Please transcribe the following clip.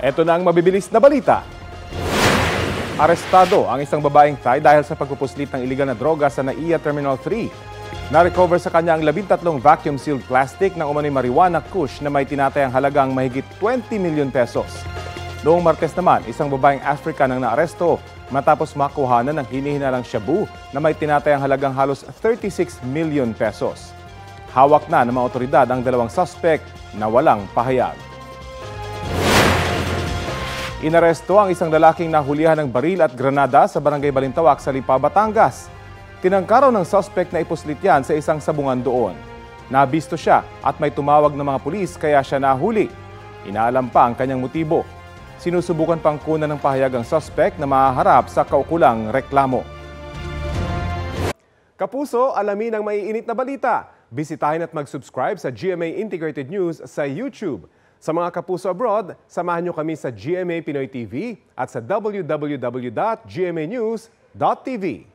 Ito na ang mabibilis na balita. Arestado ang isang babaeng Thai dahil sa pagpupuslit ng iligal na droga sa NAIA Terminal 3. Na-recover sa kanya ang 13 vacuum-sealed plastic ng umano'y marijuana kush na may tinatayang halagang mahigit 20 milyon pesos. Noong Martes naman, isang babaeng African ang naaresto matapos makuhanan ng hinihinalang shabu na may tinatayang halagang halos 36 milyon pesos. Hawak na ng mga otoridad ang dalawang suspect na walang pahayag. Inaresto ang isang lalaking nahulihan ng baril at granada sa barangay Balintawak sa Lipa, Batangas. Tinangkaraw ng suspect na ipuslit yan sa isang sabungan doon. Nabisto siya at may tumawag ng mga pulis kaya siya nahuli. Inaalam pa ang kanyang motibo. Sinusubukan pang kunan ng pahayag ang suspect na mahaharap sa kaukulang reklamo. Kapuso, alamin ang maiinit na balita. Bisitahin at mag-subscribe sa GMA Integrated News sa YouTube. Sa mga kapuso abroad, samahan niyo kami sa GMA Pinoy TV at sa www.gmanews.tv.